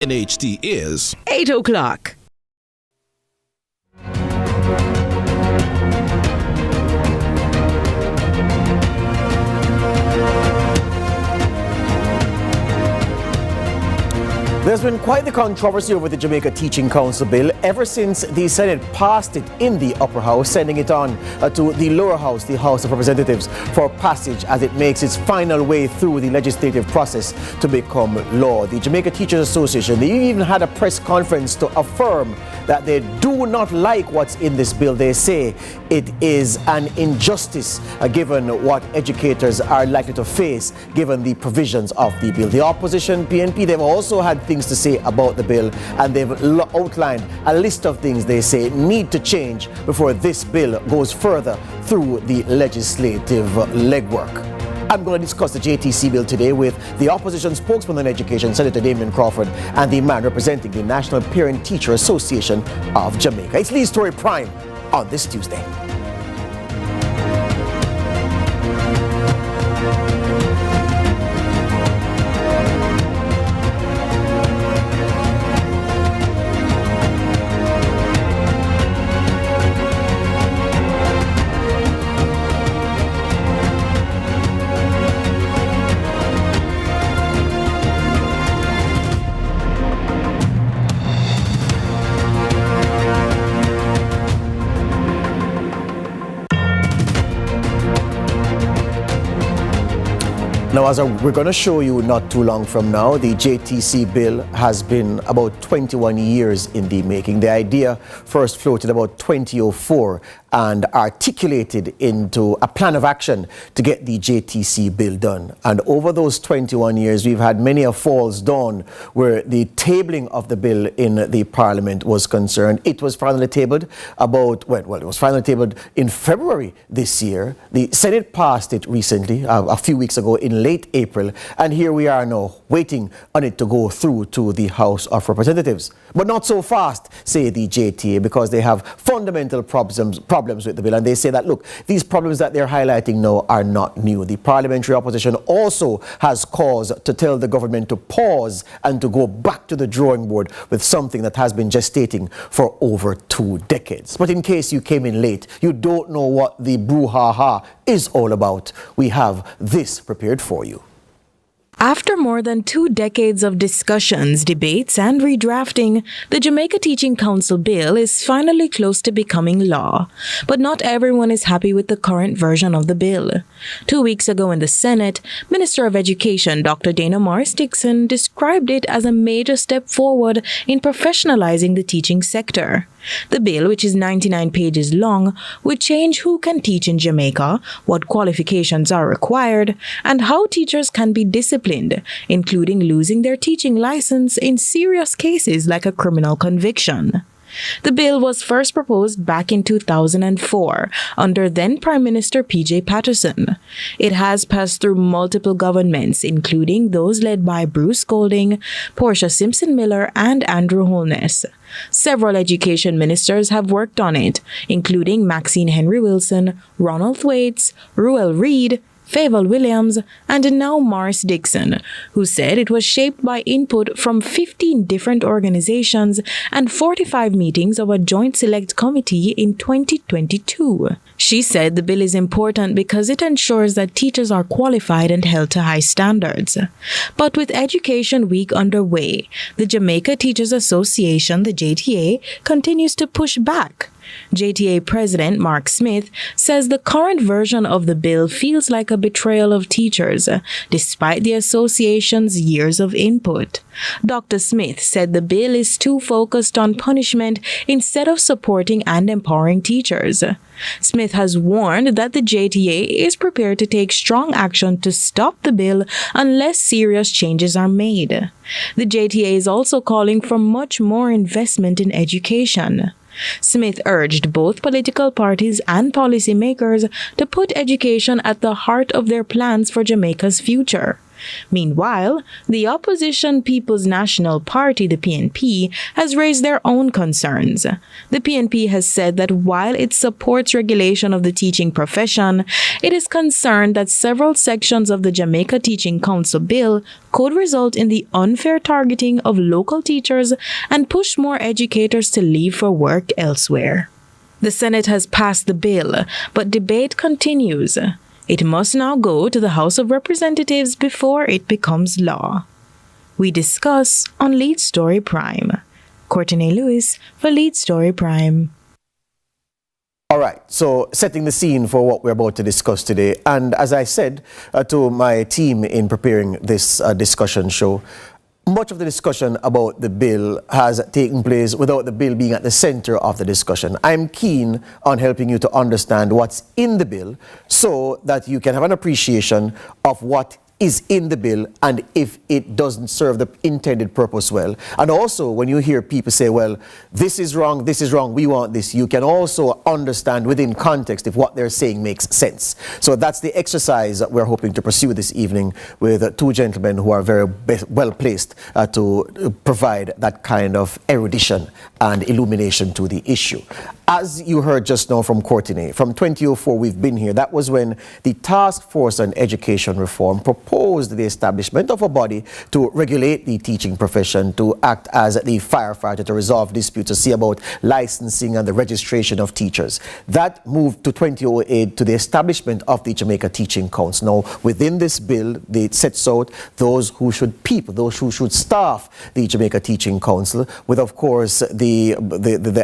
NHT is 8 o'clock. There's been quite the controversy over the Jamaica Teaching Council bill ever since the Senate passed it in the upper house, sending it on to the lower house, the House of Representatives, for passage as it makes its final way through the legislative process to become law. The Jamaica Teachers Association, they even had a press conference to affirm that they do not like what's in this bill. They say it is an injustice given what educators are likely to face given the provisions of the bill. The opposition, PNP, they've also had things to say about the bill, and they've outlined a list of things they say need to change before this bill goes further through the legislative legwork. I'm going to discuss the JTC bill today with the opposition spokesman on education, Senator Damian Crawford, and the man representing the National Parent Teacher Association of Jamaica. It's Lead Story Prime on this Tuesday. Now, as we're going to show you not too long from now, the JTC bill has been about 21 years in the making. The idea first floated about 2004 and articulated into a plan of action to get the JTC bill done. And over those 21 years, we've had many a falls down where the tabling of the bill in the Parliament was concerned. It was finally tabled it was finally tabled in February this year. The Senate passed it recently, a few weeks ago in late April, and here we are now waiting on it to go through to the House of Representatives. But not so fast, say the JTA, because they have fundamental problems with the bill, and they say that, look, these problems that they're highlighting now are not new. The parliamentary opposition also has cause to tell the government to pause and to go back to the drawing board with something that has been gestating for over 2 decades. But in case you came in late, you don't know what the brouhaha is all about, we have this prepared for you. After more than 2 decades of discussions, debates, and redrafting, the Jamaica Teaching Council bill is finally close to becoming law. But not everyone is happy with the current version of the bill. 2 weeks ago in the Senate, Minister of Education Dr. Dana Morris-Dixon described it as a major step forward in professionalizing the teaching sector. The bill, which is 99 pages long, would change who can teach in Jamaica, what qualifications are required, and how teachers can be disciplined, including losing their teaching license in serious cases like a criminal conviction. The bill was first proposed back in 2004 under then Prime Minister P.J. Patterson. It has passed through multiple governments, including those led by Bruce Golding, Portia Simpson Miller, and Andrew Holness. Several education ministers have worked on it, including Maxine Henry Wilson, Ronald Thwaites, Ruel Reid, Favour Williams, and now Morris-Dixon, who said it was shaped by input from 15 different organizations and 45 meetings of a joint select committee in 2022. She said the bill is important because it ensures that teachers are qualified and held to high standards. But with Education Week underway, the Jamaica Teachers Association, the JTA, continues to push back. JTA President Mark Smith says the current version of the bill feels like a betrayal of teachers, despite the association's years of input. Dr. Smith said the bill is too focused on punishment instead of supporting and empowering teachers. Smith has warned that the JTA is prepared to take strong action to stop the bill unless serious changes are made. The JTA is also calling for much more investment in education. Smith urged both political parties and policymakers to put education at the heart of their plans for Jamaica's future. Meanwhile, the opposition People's National Party, the PNP, has raised their own concerns. The PNP has said that while it supports regulation of the teaching profession, it is concerned that several sections of the Jamaica Teaching Council bill could result in the unfair targeting of local teachers and push more educators to leave for work elsewhere. The Senate has passed the bill, but debate continues. It must now go to the House of Representatives before it becomes law. We discuss on Lead Story Prime. Courtney Lewis for Lead Story Prime. All right, so setting the scene for what we're about to discuss today. And as I said to my team in preparing this discussion show, much of the discussion about the bill has taken place without the bill being at the center of the discussion. I'm keen on helping you to understand what's in the bill so that you can have an appreciation of what is in the bill and if it doesn't serve the intended purpose well. And also, when you hear people say, well, this is wrong, we want this, you can also understand within context if what they're saying makes sense. So that's the exercise that we're hoping to pursue this evening with two gentlemen who are very well placed to provide that kind of erudition and illumination to the issue. As you heard just now from Courtney, from 2004 we've been here. That was when the Task Force on Education Reform proposed the establishment of a body to regulate the teaching profession, to act as the firefighter, to resolve disputes, to see about licensing and the registration of teachers. That moved to 2008 to the establishment of the Jamaica Teaching Council. Now, within this bill, it sets out those who should staff the Jamaica Teaching Council, with, of course, the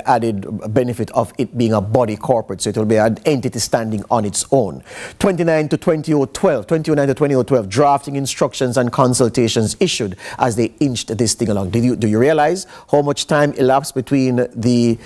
added benefit of it being a body corporate, so it will be an entity standing on its own. 2009 to 2012, drafting instructions and consultations issued as they inched this thing along. Do you realize how much time elapsed between the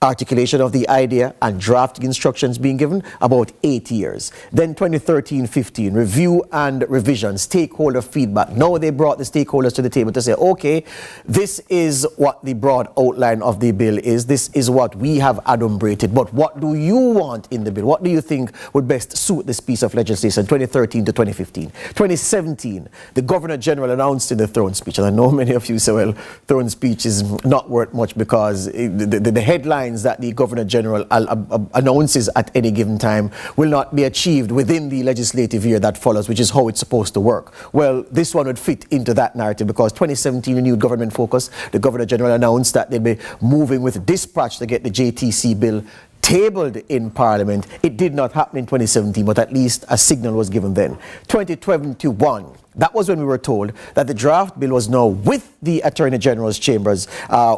articulation of the idea and drafting instructions being given? About 8 years. Then 2013-15, review and revision, stakeholder feedback. Now they brought the stakeholders to the table to say, okay, this is what the broad outline of the bill is. This is what we have adumbrated. But what do you want in the bill? What do you think would best suit this piece of legislation? 2013 to 2015. 2017, the Governor General announced in the throne speech, and I know many of you say, well, throne speech is not worth much because the headlines that the Governor General announces at any given time will not be achieved within the legislative year that follows, which is how it's supposed to work. Well, this one would fit into that narrative because 2017 renewed government focus. The Governor General announced that they'd be moving with dispatch to get the JTC bill tabled in Parliament. It did not happen in 2017, but at least a signal was given then. 2021. That was when we were told that the draft bill was now with the Attorney General's chambers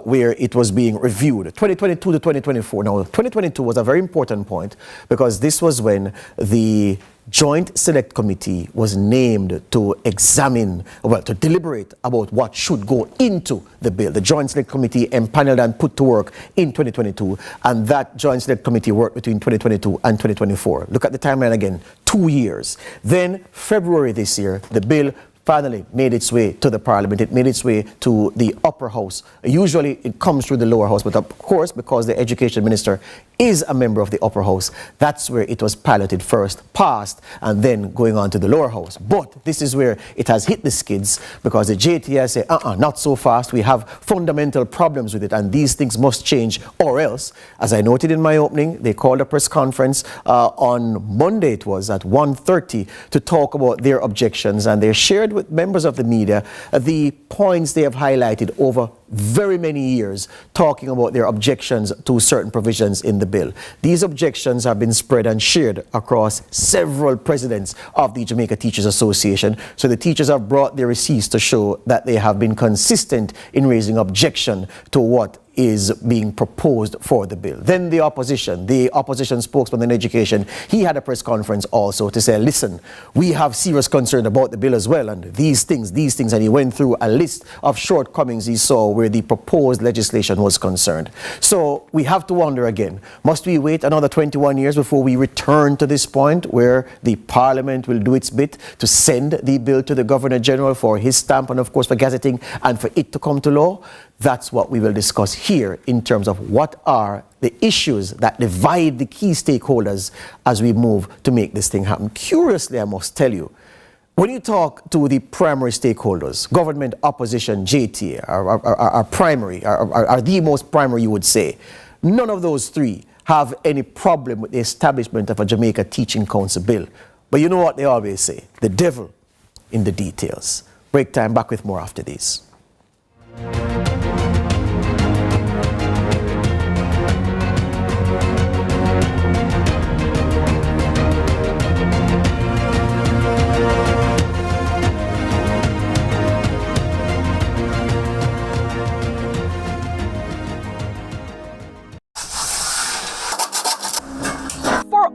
where it was being reviewed. 2022 to 2024. Now, 2022 was a very important point because this was when the Joint Select Committee was named to examine, well, to deliberate about what should go into the bill. The Joint Select Committee empaneled and put to work in 2022, and that Joint Select Committee worked between 2022 and 2024. Look at the timeline again, 2 years. Then, February this year, the bill finally made its way to the Parliament. It made its way to the upper house. Usually it comes through the lower house, but of course, because the Education Minister is a member of the upper house, that's where it was piloted first, passed, and then going on to the lower house. But this is where it has hit the skids because the JTS say, not so fast. We have fundamental problems with it, and these things must change, or else, as I noted in my opening, they called a press conference on Monday, it was at 1:30, to talk about their objections, and they shared with members of the media the points they have highlighted over very many years, talking about their objections to certain provisions in the bill. These objections have been spread and shared across several presidents of the Jamaica Teachers Association. So the teachers have brought their receipts to show that they have been consistent in raising objection to what is being proposed for the bill. Then the opposition spokesman in education, he had a press conference also to say, listen, we have serious concern about the bill as well, and these things, and he went through a list of shortcomings he saw where the proposed legislation was concerned. So we have to wonder again, must we wait another 21 years before we return to this point where the Parliament will do its bit to send the bill to the Governor General for his stamp and of course for gazetting and for it to come to law? That's what we will discuss here in terms of what are the issues that divide the key stakeholders as we move to make this thing happen. Curiously, I must tell you, when you talk to the primary stakeholders, government, opposition, JTA, are primary, are the most primary, you would say. None of those three have any problem with the establishment of a Jamaica Teaching Council bill. But you know what they always say, the devil in the details. Break time, back with more after this.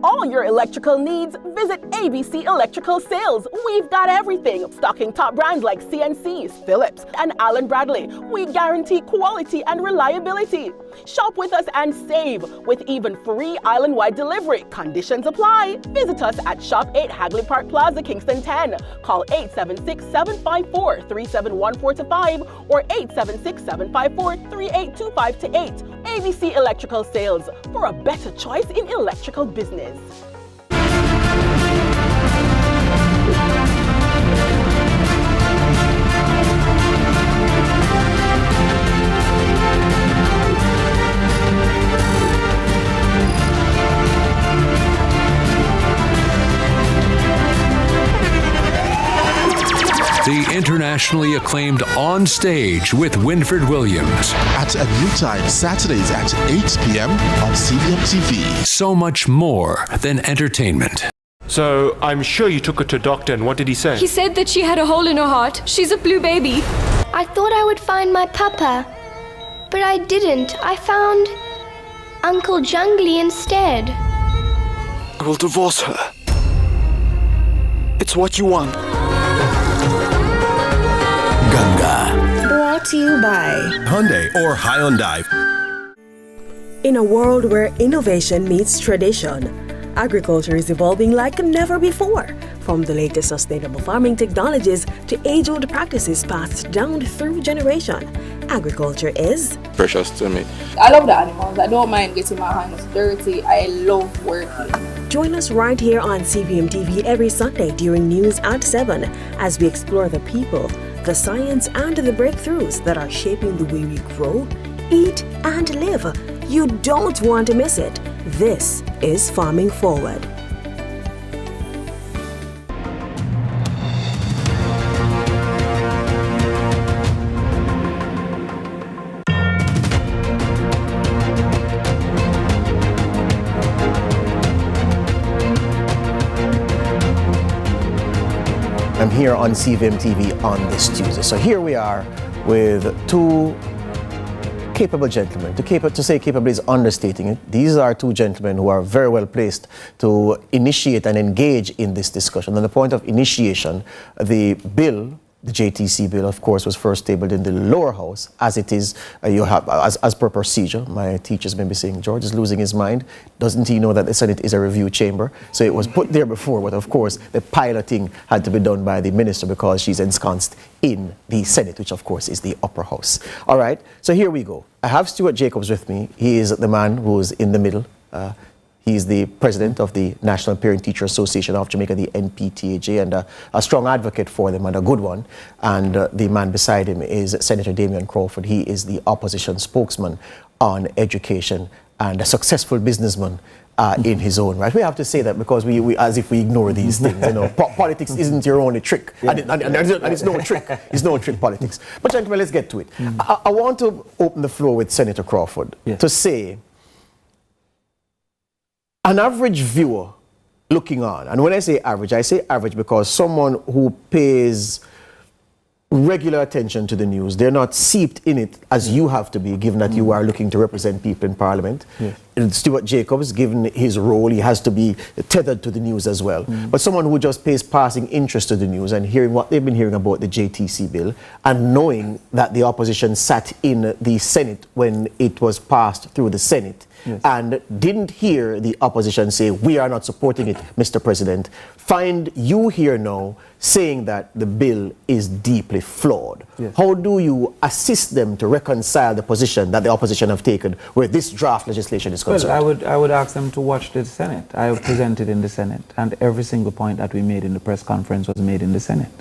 All your electrical needs, visit ABC Electrical Sales. We've got everything, stocking top brands like CNCs, Philips, and Allen Bradley. We guarantee quality and reliability. Shop with us and save with even free island-wide delivery. Conditions apply. Visit us at Shop 8 Hagley Park Plaza, Kingston 10. Call 876-754-3714-5 or 876-754-3825-8. ABC Electrical Sales, for a better choice in electrical business. The internationally acclaimed On Stage with Winfred Williams. At a new time, Saturdays at 8 p.m. on CVM TV. So much more than entertainment. So, I'm sure you took her to a doctor, and what did he say? He said that she had a hole in her heart. She's a blue baby. I thought I would find my papa, but I didn't. I found Uncle Jungly instead. I will divorce her. It's what you want. Ganga. Brought to you by Hyundai or Hyundai. In a world where innovation meets tradition, agriculture is evolving like never before. From the latest sustainable farming technologies to age-old practices passed down through generation, agriculture is precious to me. I love the animals. I don't mind getting my hands dirty. I love working. Join us right here on CVM TV every Sunday during news at 7 as we explore the people, the science, and the breakthroughs that are shaping the way we grow, eat, and live. You don't want to miss it. This is Farming Forward. I'm here on CVM TV on this Tuesday. So here we are with two capable gentlemen. To say capable is understating it. These are two gentlemen who are very well placed to initiate and engage in this discussion. On the point of initiation, the bill, the JTC bill, of course, was first tabled in the lower house, as it is, you have, as per procedure. My teachers may be saying, George is losing his mind. Doesn't he know that the Senate is a review chamber? So it was put there before, but of course, the piloting had to be done by the minister because she's ensconced in the Senate, which of course is the upper house. All right, so here we go. I have Stuart Jacobs with me. He is the man who's in the middle. He's the president of the National Parent Teacher Association of Jamaica, the NPTAJ, and a strong advocate for them and a good one. And the man beside him is Senator Damian Crawford. He is the opposition spokesman on education and a successful businessman in his own right. We have to say that because we as if we ignore these things. You know, politics isn't your only trick, and it's no trick. It's no trick, politics. But gentlemen, let's get to it. I want to open the floor with Senator Crawford to say, an average viewer looking on, and when I say average because someone who pays regular attention to the news, they're not seeped in it as you have to be, given that you are looking to represent people in Parliament. And Stuart Jacobs, given his role, he has to be tethered to the news as well. But someone who just pays passing interest to the news and hearing what they've been hearing about the JTC bill and knowing that the opposition sat in the Senate when it was passed through the Senate, and didn't hear the opposition say, we are not supporting it, Mr. President, find you here now saying that the bill is deeply flawed. How do you assist them to reconcile the position that the opposition have taken where this draft legislation is concerned? Well, I would ask them to watch the Senate. I have presented in the Senate, and every single point that we made in the press conference was made in the Senate.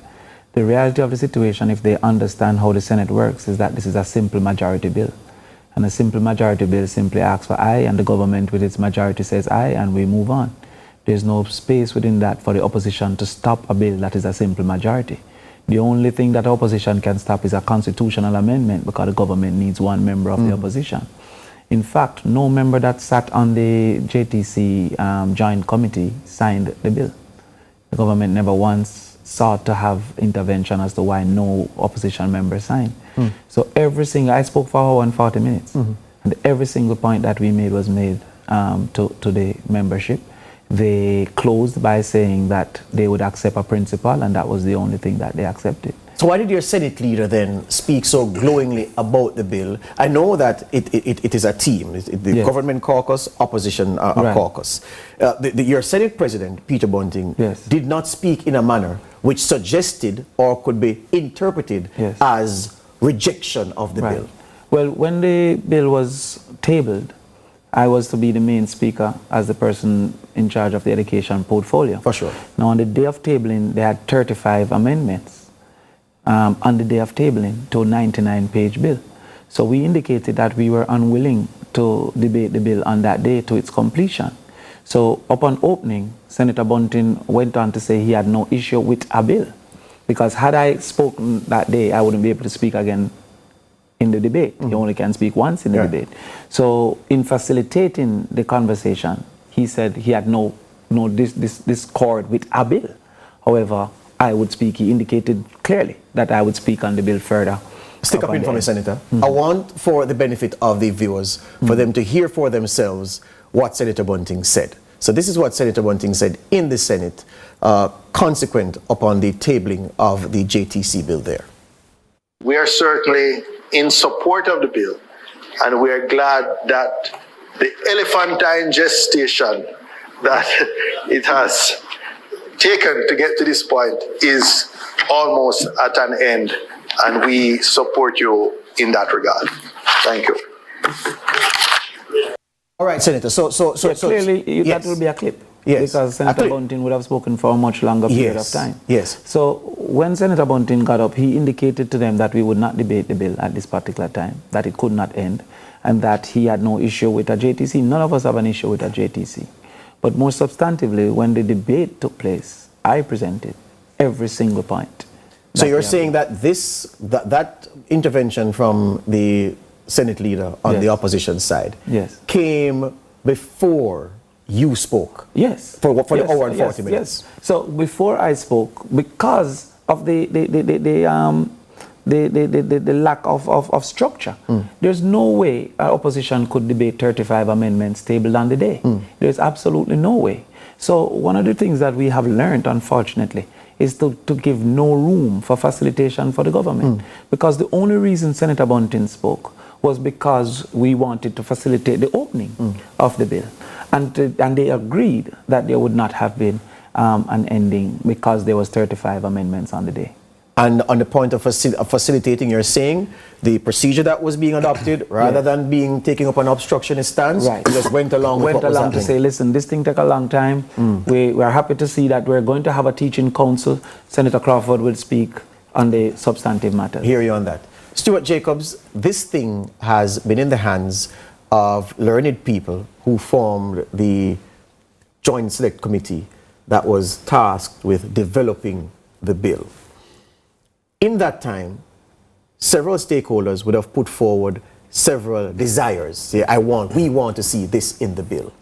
The reality of the situation, if they understand how the Senate works, is that this is a simple majority bill. And a simple majority bill simply asks for aye, and the government with its majority says aye, and we move on. There's no space within that for the opposition to stop a bill that is a simple majority. The only thing that the opposition can stop is a constitutional amendment, because the government needs one member of the opposition. In fact, no member that sat on the JTC Joint Committee signed the bill. The government never once sought to have intervention as to why no opposition member signed. So I spoke for an hour and 40 minutes, and every single point that we made was made to the membership. They closed by saying that they would accept a principle, and that was the only thing that they accepted. So why did your Senate leader then speak so glowingly about the bill? I know that it is a team, the government caucus, opposition caucus. Your Senate President, Peter Bunting, did not speak in a manner which suggested or could be interpreted as rejection of the bill. Well, when the bill was tabled, I was to be the main speaker as the person in charge of the education portfolio. For sure. Now, on the day of tabling, they had 35 amendments. On the day of tabling to a 99-page bill. So we indicated that we were unwilling to debate the bill on that day to its completion. So upon opening, Senator Bunting went on to say he had no issue with a bill, because had I spoken that day, I wouldn't be able to speak again in the debate. You only can speak once in the debate. So in facilitating the conversation, he said he had no discord with a bill. However, I would speak. He indicated clearly that I would speak on the bill further. Stick up in for me, Senator. I want, for the benefit of the viewers, for them to hear for themselves what Senator Bunting said. So this is what Senator Bunting said in the Senate, consequent upon the tabling of the JTC bill there. We are certainly in support of the bill, and we are glad that the elephantine gestation that it has taken to get to this point is almost at an end, and we support you in that regard. Thank you. All right, Senator. So clearly that will be a clip. Because Senator Bunting would have spoken for a much longer period of time. So when Senator Bunting got up, he indicated to them that we would not debate the bill at this particular time, that it could not end, and that he had no issue with a JTC. None of us have an issue with a JTC. But more substantively, when the debate took place, I presented every single point. So you're saying that that intervention from the Senate leader on the opposition side came before you spoke? Yes. For the hour and 40 minutes? Yes. So before I spoke, because of the lack of structure. There's no way our opposition could debate 35 amendments tabled on the day. There's absolutely no way. So one of the things that we have learned, unfortunately, is to give no room for facilitation for the government. Because the only reason Senator Bunting spoke was because we wanted to facilitate the opening of the bill. And they agreed that there would not have been an ending because there was 35 amendments on the day. And on the point of facilitating, you're saying the procedure that was being adopted, rather than taking up an obstructionist stance, you just went along with what was happening. To say, listen, this thing took a long time. We are happy to see that we're going to have a teaching council. Senator Crawford will speak on the substantive matters. Hear you on that. Stuart Jacobs, this thing has been in the hands of learned people who formed the Joint Select Committee that was tasked with developing the bill. In that time, several stakeholders would have put forward several desires. Say, we want to see this in the bill.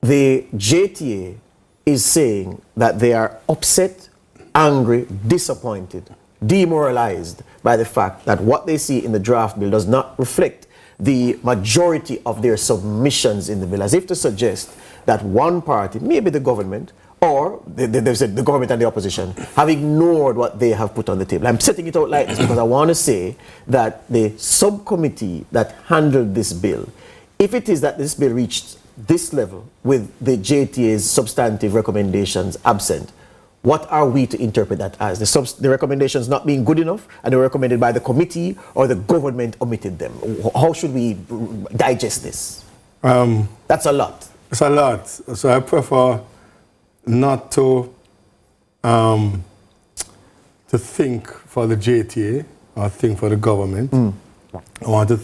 The JTA is saying that they are upset, angry, disappointed, demoralized by the fact that what they see in the draft bill does not reflect the majority of their submissions in the bill, as if to suggest that one party, maybe the government, or they've said the government and the opposition, have ignored what they have put on the table. I'm setting it out like this because I want to say that the subcommittee that handled this bill if it is that this bill reached this level with the JTA's substantive recommendations absent, what are we to interpret that as? The recommendations not being good enough and they were recommended by the committee, or the government omitted them? How should we digest this? That's a lot. It's a lot. So I prefer not to think for the JTA or think for the government. I want to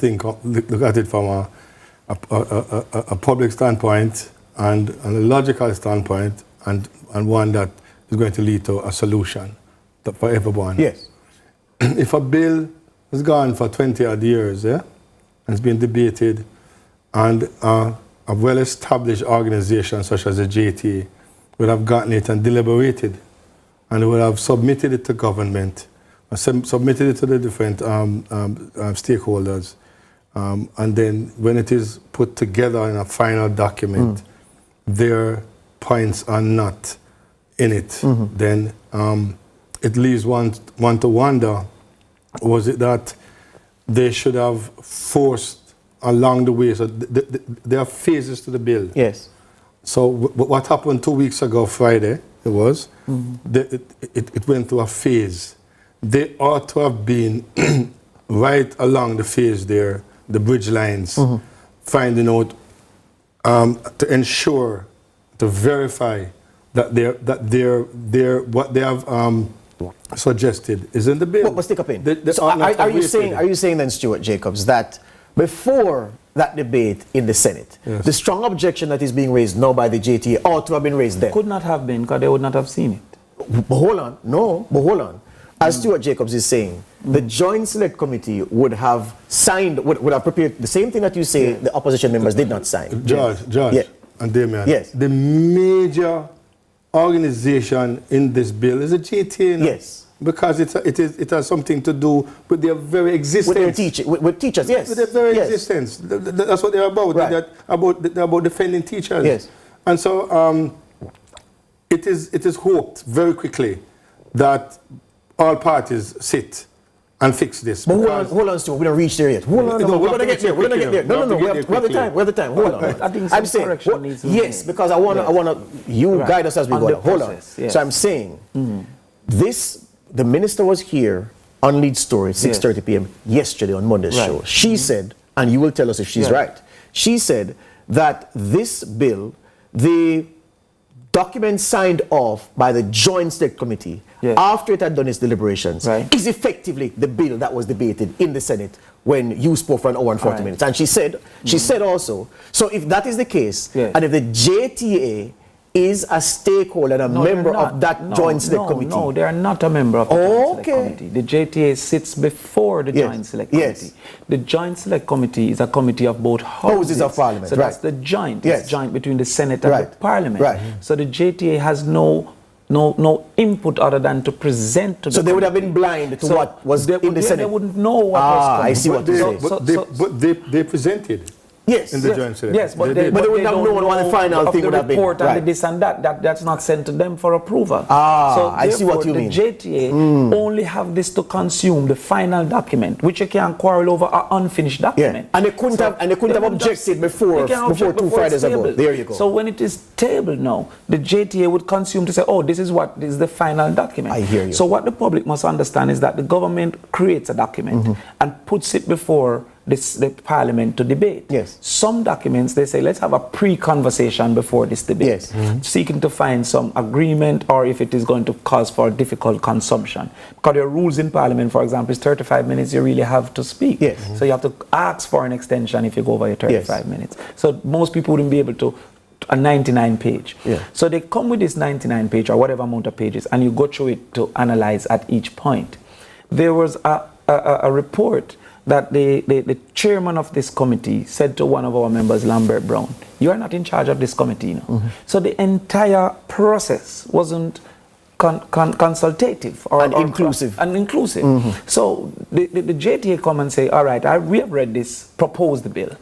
look at it from a public standpoint and a logical standpoint, and one that is going to lead to a solution for everyone. Yes. If a bill has gone for 20 odd years, and it's been debated, and a well-established organization such as the JTA would have gotten it and deliberated, and would have submitted it to government, submitted it to the different stakeholders, and then when it is put together in a final document, their points are not in it, then it leaves one to wonder, was it that they should have forced along the way? So there are phases to the bill. Yes. So what happened 2 weeks ago, Friday, it was, it went through a phase. They ought to have been right along the phase there, the bridge lines, finding out to ensure, to verify that what they have suggested is in the bill. But stick up in. So are you saying then, Stuart Jacobs, that before that debate in the Senate, the strong objection that is being raised now by the JTA ought to have been raised then? Could not have been, because they would not have seen it. But hold on. As Stuart Jacobs is saying, the Joint Select Committee would have signed, would have prepared the same thing that you say the opposition members did not sign. George, and Damian. Yes. The major organization in this bill is the JTA. Yes. Because it has something to do with their very existence. With teachers, yes. With their very existence. That's what they're about. Right. They're about defending teachers. Yes. And so it is hoped very quickly that all parties sit and fix this. But hold on, Stuart. We don't reach there yet. Hold on. We're going to get there. We're going to get there. No. We have the time. Hold on. I think I'm saying, yes, because I want to, guide us as we go. Hold on. So I'm saying, the minister was here on Lead Story, 6:30 p.m. yesterday on Monday's show. She said, and you will tell us if she's right, she said that this bill, the document signed off by the Joint Select Committee after it had done its deliberations is effectively the bill that was debated in the Senate when you spoke for an hour and 40 minutes. And she said also, so if that is the case, and if the JTA is a stakeholder and a member of that Joint Select Committee. No, they are not a member of the Joint Select Committee. The JTA sits before the Joint Select Committee. The Joint Select Committee is a committee of both houses of Parliament. So that's the joint. It's joint between the Senate and the Parliament. So the JTA has no input other than to present to the So they would have been blind to what was in the Senate. They wouldn't know what was coming. I see what you're saying. But they presented. Yes. In the Joint Select. Yes, but they would have known what the final thing would have been. Report and the this and that's not sent to them for approval. So I see what you mean. The JTA only have this to consume the final document, which you can quarrel over an unfinished document. And they couldn't have objected before 2 Fridays ago. There you go. So when it is tabled now, the JTA would consume to say, oh, this is the final document. I hear you. So what the public must understand is that the government creates a document and puts it before the Parliament to debate. Yes. Some documents, they say, let's have a pre-conversation before this debate, seeking to find some agreement or if it is going to cause for difficult consumption. Because your rules in Parliament, for example, is 35 minutes you really have to speak. Yes. So you have to ask for an extension if you go over your 35 minutes. So most people wouldn't be able to a 99 page. So they come with this 99 page or whatever amount of pages and you go through it to analyze at each point. There was a report that the chairman of this committee said to one of our members, Lambert Brown, you are not in charge of this committee, you know. So the entire process wasn't consultative or inclusive. So the JTA come and say, all right, we have read this proposed bill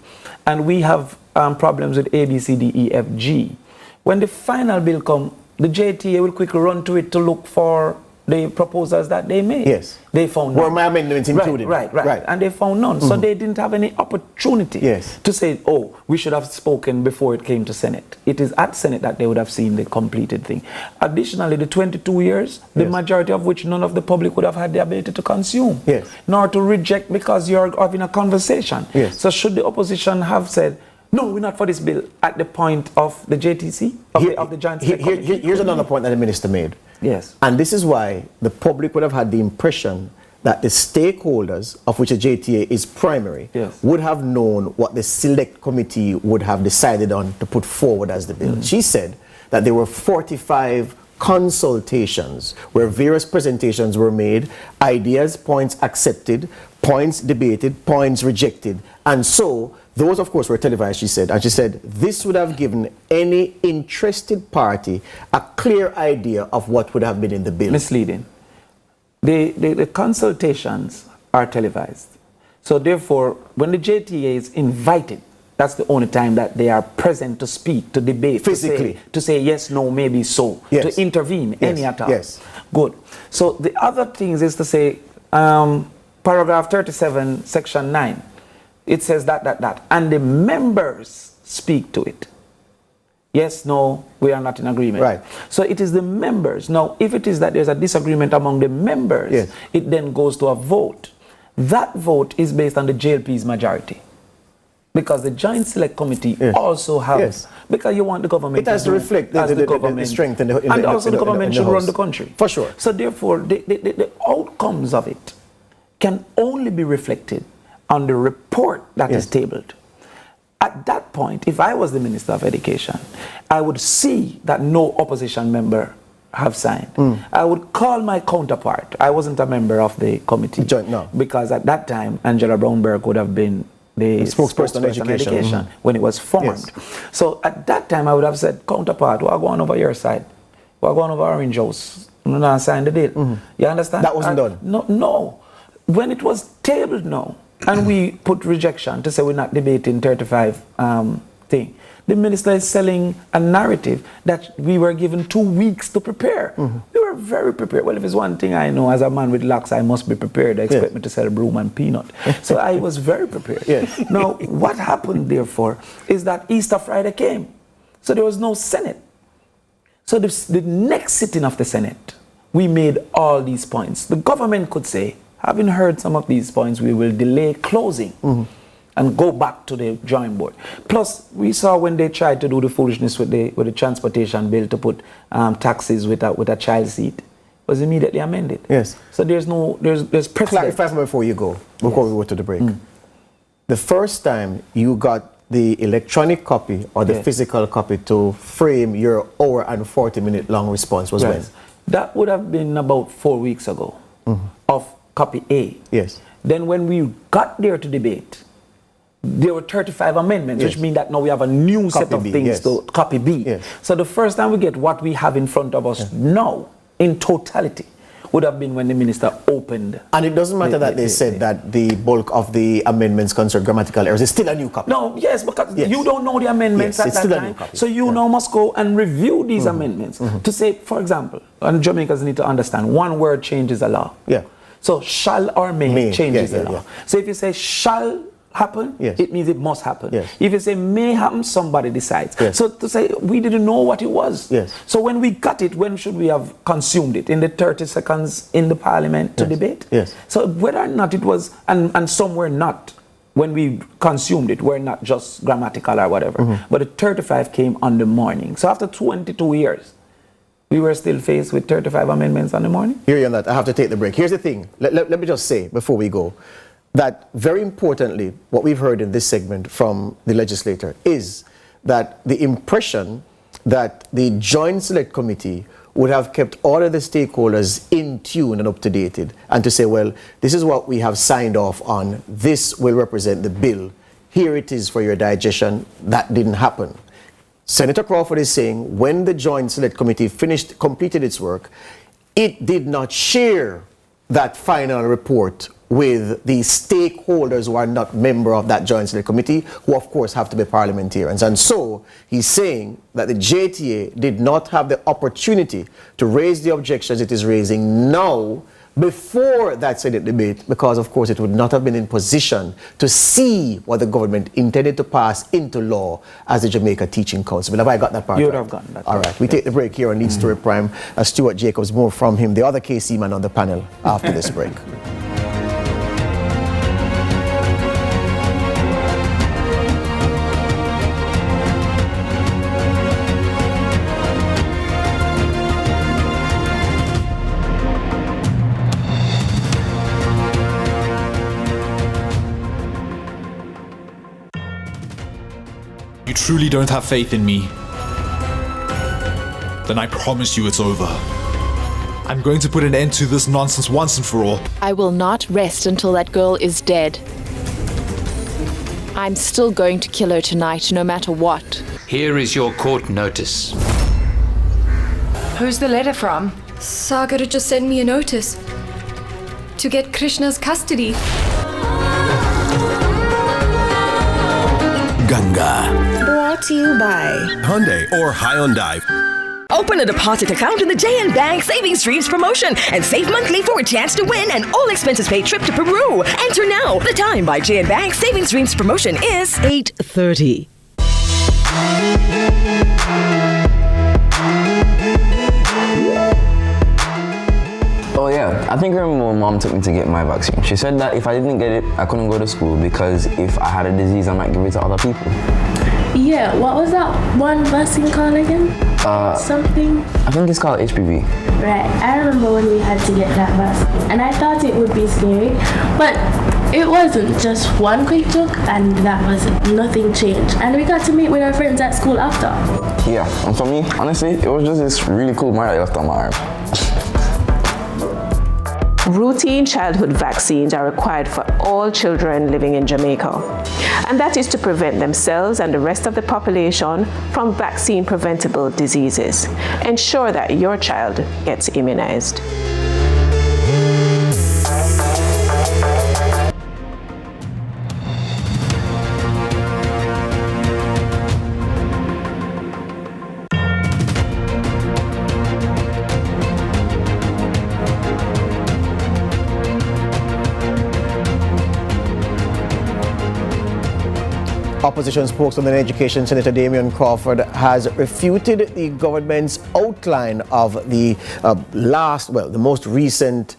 and we have problems with A, B, C, D, E, F, G. When the final bill comes, the JTA will quickly run to it to look for the proposals that they made. Yes. They found Were none. my amendments included? Right. And they found none. So they didn't have any opportunity to say, oh, we should have spoken before it came to Senate. It is at Senate that they would have seen the completed thing. Additionally, the 22 years, the majority of which none of the public would have had the ability to consume, nor to reject because you're having a conversation. So should the opposition have said, no, we're not for this bill at the point of the JTC, of the Joint Select Committee? Here's another point that the minister made. Yes. And this is why the public would have had the impression that the stakeholders, of which the JTA is primary, would have known what the Select Committee would have decided on to put forward as the bill. She said that there were 45 consultations where various presentations were made, ideas, points accepted, points debated, points rejected. And so those, of course, were televised, she said. And she said this would have given any interested party a clear idea of what would have been in the bill. Misleading. The consultations are televised. So therefore, when the JTA is invited, that's the only time that they are present to speak, to debate, physically, to say yes, no, maybe so, to intervene, any at all. Good. So the other things is to say, paragraph 37, section 9, it says that, and the members speak to it. Yes, no, we are not in agreement. Right. So it is the members. Now, if it is that there's a disagreement among the members, it then goes to a vote. That vote is based on the JLP's majority. Because the Joint Select Committee also has, because you want the government it has to reflect the strength in the and also the government should run the country. For sure. So therefore, the outcomes of it can only be reflected on the report that is tabled. At that point, if I was the Minister of Education, I would see that no opposition member have signed. I would call my counterpart. I wasn't a member of the committee. Because at that time, Angela Brownberg would have been the spokesperson on education when it was formed. So at that time, I would have said, counterpart, what are going over your side? What are going over Orange House? You not sign the deal. You understand? That wasn't done? No. When it was tabled now, and we put rejection to say we're not debating 35 thing, the minister is selling a narrative that we were given 2 weeks to prepare. We were very prepared. Well, if it's one thing I know, as a man with locks, I must be prepared. They expect me to sell broom and peanut. So I was very prepared. Now, what happened, therefore, is that Easter Friday came. So there was no Senate. So the next sitting of the Senate, we made all these points. The government could say, having heard some of these points, we will delay closing and go back to the drawing board. Plus, we saw when they tried to do the foolishness with the transportation bill to put taxes with a child seat, was immediately amended. So there's precedent. Clarify before you go, before we go to the break. The first time you got the electronic copy or the physical copy to frame your hour and 40-minute long response was when? That would have been about 4 weeks ago of copy A. Then when we got there to debate, there were 35 amendments, which means that now we have a new set of things to copy B. So the first time we get what we have in front of us now, in totality, would have been when the minister opened. And it doesn't matter that they said that the bulk of the amendments concern grammatical errors. It's still a new copy. No, because you don't know the amendments at that time. So you now must go and review these amendments to say, for example, and Jamaicans need to understand, one word changes a law. So shall or may changes the law. So if you say shall happen, it means it must happen. If you say may happen, somebody decides. So to say we didn't know what it was. So when we got it, when should we have consumed it? In the 30 seconds in the parliament to debate? So whether or not it was, and some were not, when we consumed it, were not just grammatical or whatever. But the 35 came on the morning. So after 22 years, we were still faced with 35 amendments on the morning. Hear you on that. I have to take the break. Here's the thing. Let me just say before we go that very importantly, what we've heard in this segment from the legislator is that the impression that the Joint Select Committee would have kept all of the stakeholders in tune and up to date and to say, well, this is what we have signed off on. This will represent the bill. Here it is for your digestion. That didn't happen. Senator Crawford is saying when the Joint Select Committee completed its work, it did not share that final report with the stakeholders who are not member of that Joint Select Committee, who of course have to be parliamentarians. And so he's saying that the JTA did not have the opportunity to raise the objections it is raising now before that Senate debate, because of course it would not have been in position to see what the government intended to pass into law as the Jamaica Teaching Council. Have I got that part You would right? have gotten that. All right, we take the break here on Lead Story Prime. Stuart Jacobs, more from him, the other KC man on the panel, after this break. You truly don't have faith in me? Then I promise you it's over. I'm going to put an end to this nonsense once and for all. I will not rest until that girl is dead. I'm still going to kill her tonight, no matter what. Here is your court notice. Who's the letter from? Sagar just sent me a notice to get Krishna's custody. Ganga. Brought to you by Hyundai or Hyundai. Open a deposit account in the JN Bank Savings Streams promotion and save monthly for a chance to win an all-expenses paid trip to Peru. Enter now. The time by JN Bank Savings Streams promotion is 8:30. Oh yeah, I think I remember when Mom took me to get my vaccine. She said that if I didn't get it, I couldn't go to school because if I had a disease, I might give it to other people. Yeah, what was that one vaccine called again? Something? I think it's called HPV. Right, I remember when we had to get that vaccine, and I thought it would be scary, but it wasn't. Just one quick joke, and that was it. Nothing changed. And we got to meet with our friends at school after. Yeah, and for me, honestly, it was just this really cool mark I left on my arm. Routine childhood vaccines are required for all children living in Jamaica, and that is to prevent themselves and the rest of the population from vaccine-preventable diseases. Ensure that your child gets immunized. Opposition spokesman and Education Senator Damian Crawford has refuted the government's outline of the the most recent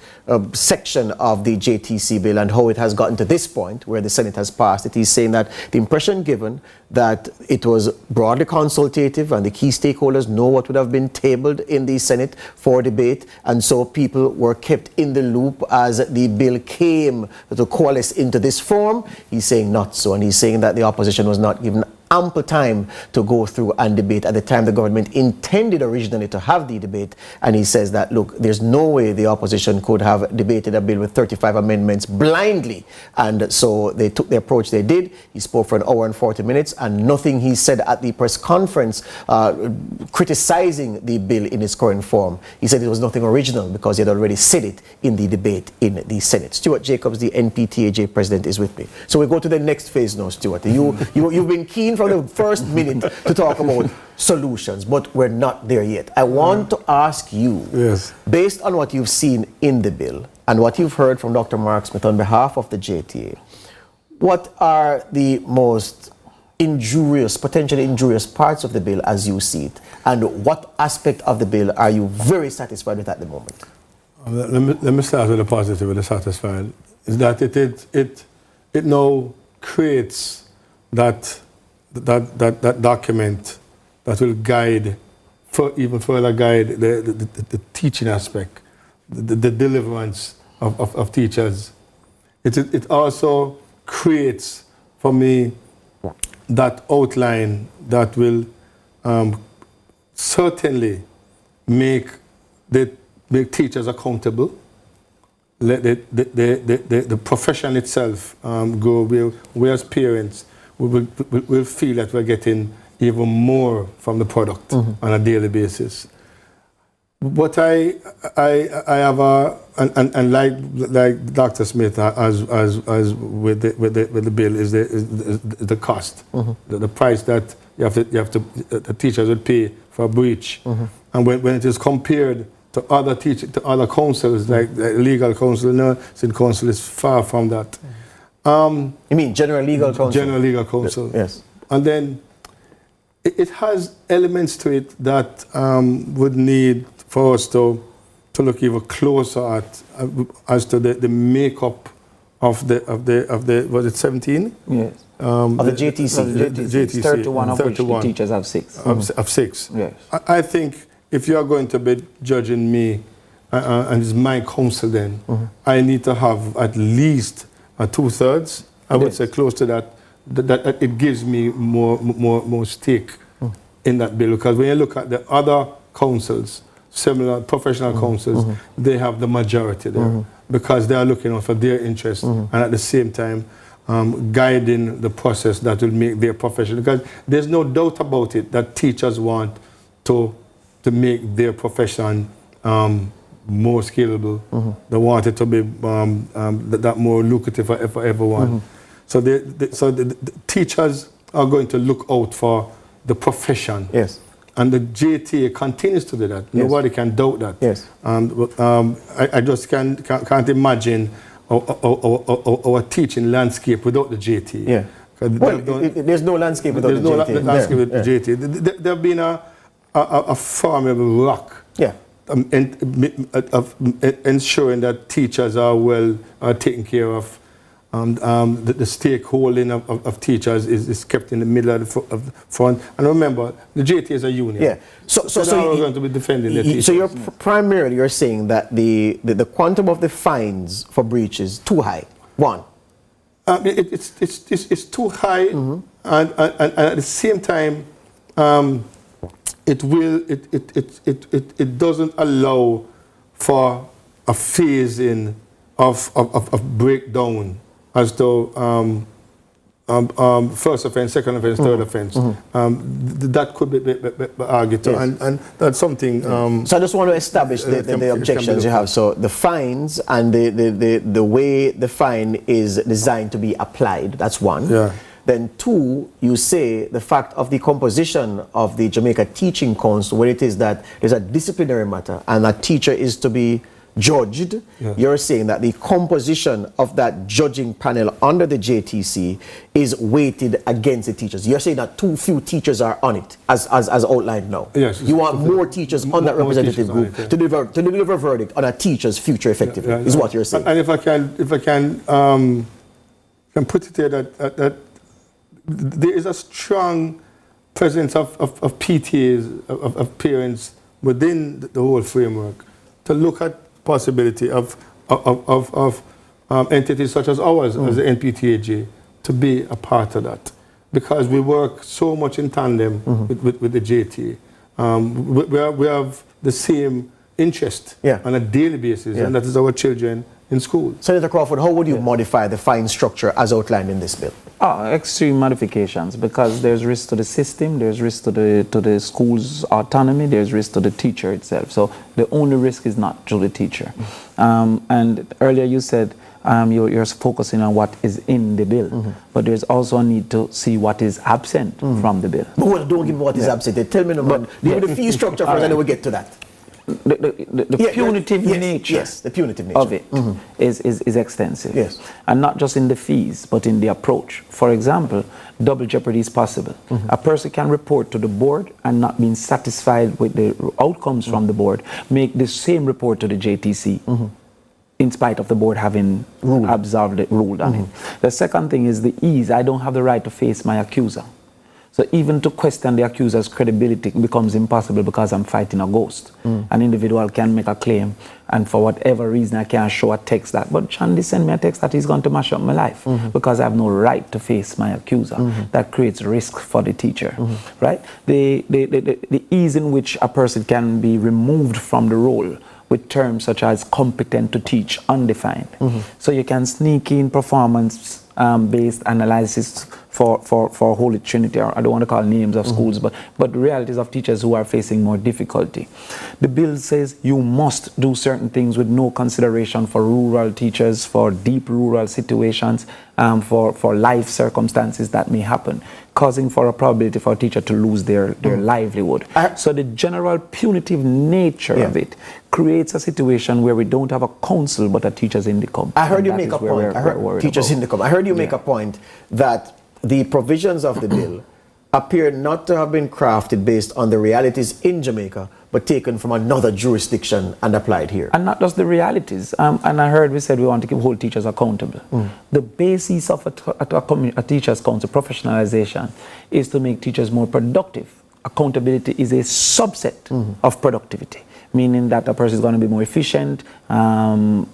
section of the JTC bill and how it has gotten to this point where the Senate has passed it. He's saying that the impression given that it was broadly consultative and the key stakeholders know what would have been tabled in the Senate for debate, and so people were kept in the loop as the bill came to coalesce into this form. He's saying not so, and he's saying that the opposition was not given ample time to go through and debate at the time the government intended originally to have the debate. And he says that, look, there's no way the opposition could have debated a bill with 35 amendments blindly. And so they took the approach they did. He spoke for an hour and 40 minutes, and nothing he said at the press conference criticizing the bill in its current form. He said it was nothing original because he had already said it in the debate in the Senate. Stuart Jacobs, the NPTAJ president, is with me. So we go to the next phase now, Stuart. You've been keen from the first minute to talk about solutions, but we're not there yet. I want to ask you, based on what you've seen in the bill and what you've heard from Dr. Mark Smith on behalf of the JTA, what are the most injurious, potentially injurious parts of the bill as you see it? And what aspect of the bill are you very satisfied with at the moment? Let me start with the positive, with the satisfied. Is that it now creates that document that will guide, even further guide the teaching aspect, the deliverance of teachers. It also creates for me that outline that will certainly make teachers accountable, let the profession itself go where we as parents we'll feel that we're getting even more from the product on a daily basis. But I have and like Dr. Smith, as with the bill is the cost, the price that you have to the teachers would pay for a breach, and when it is compared to other councils like legal council, nursing council is far from that. You mean general legal council? General legal council. Yes. And then it has elements to it that would need for us to look even closer at as to the makeup of the was it 17? Yes. Of the JTC. JTC. 31 of which the teachers have 6. Of 6. Yes. I think if you are going to be judging me and it's my council then, I need to have at least 2/3. I would say close to that. That it gives me more stake in that bill, because when you look at the other councils, similar professional councils, they have the majority there because they are looking out for their interests and at the same time guiding the process that will make their profession. Because there's no doubt about it that teachers want to make their profession more scalable. They want it to be that more lucrative for everyone. So the teachers are going to look out for the profession. Yes. And the JTA continues to do that. Yes. Nobody can doubt that. Yes. I just can't imagine our teaching landscape without the JTA. Yeah. Well, there's no landscape without the JTA. There's no landscape without the JTA. There have been a formidable rock. Yeah. Of ensuring that teachers are well taken care of. The stakeholding of teachers is kept in the middle of the front. And remember, the JT is a union. Yeah. So we're going to be defending the teachers. So you're saying that the quantum of the fines for breach is too high. One. It's too high, and at the same time, it doesn't allow for a phasing of breakdown as to first offense, second offense, third offense. That could be argued to, and that's something. So I just want to establish the objections you have. So the fines and the way the fine is designed to be applied. That's one. Yeah. Then two, you say the fact of the composition of the Jamaica Teaching Council, where it is that there's a disciplinary matter and a teacher is to be judged. Yeah. You're saying that the composition of that judging panel under the JTC is weighted against the teachers. You're saying that too few teachers are on it, as outlined now. Yes. You want more teachers on that representative group to deliver a verdict on a teacher's future effectively, is what you're saying. And if I can put it here that there is a strong presence of PTAs, of parents within the whole framework to look at possibility of entities such as ours, as the NPTAJ, to be a part of that. Because we work so much in tandem with the JT. We have the same interest on a daily basis, and that is our children in school. Senator Crawford, how would you modify the fine structure as outlined in this bill? Extreme modifications, because there's risk to the system, there's risk to the school's autonomy, there's risk to the teacher itself. So the only risk is not to the teacher. And earlier you said you're focusing on what is in the bill, but there's also a need to see what is absent from the bill. But don't give me what is absent. Tell me the fee structure first, and then we'll get to that. The punitive nature the punitive nature of it is extensive. Yes. And not just in the fees, but in the approach. For example, double jeopardy is possible. A person can report to the board and not being satisfied with the outcomes from the board, make the same report to the JTC. In spite of the board having ruled on it. The second thing is the ease. I don't have the right to face my accuser. So even to question the accuser's credibility becomes impossible because I'm fighting a ghost. An individual can make a claim, and for whatever reason I can't show a text that, but Chandy sent me a text that he's going to mash up my life because I have no right to face my accuser. That creates risk for the teacher, right? The ease in which a person can be removed from the role with terms such as competent to teach, undefined. So you can sneak in performance based analysis for Holy Trinity, or I don't want to call names of schools, but the realities of teachers who are facing more difficulty. The bill says you must do certain things with no consideration for rural teachers, for deep rural situations, for life circumstances that may happen, causing for a probability for a teacher to lose their livelihood. So the general punitive nature of it creates a situation where we don't have a council but a teachers income. I heard you make a point. I heard teachers income. I heard you make a point that the provisions of the bill appear not to have been crafted based on the realities in Jamaica, but taken from another jurisdiction and applied here. And not just the realities. And I heard we said we want to hold teachers accountable. The basis of a teacher's council, professionalization, is to make teachers more productive. Accountability is a subset of productivity, meaning that a person is going to be more efficient and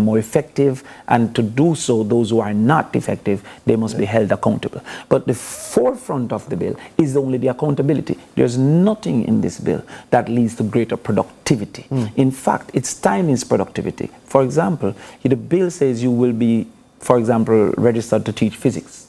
more effective, and to do so, those who are not effective, they must be held accountable. But the forefront of the bill is only the accountability. There's nothing in this bill that leads to greater productivity. In fact, its time is productivity. For example, the bill says you will be, for example, registered to teach physics.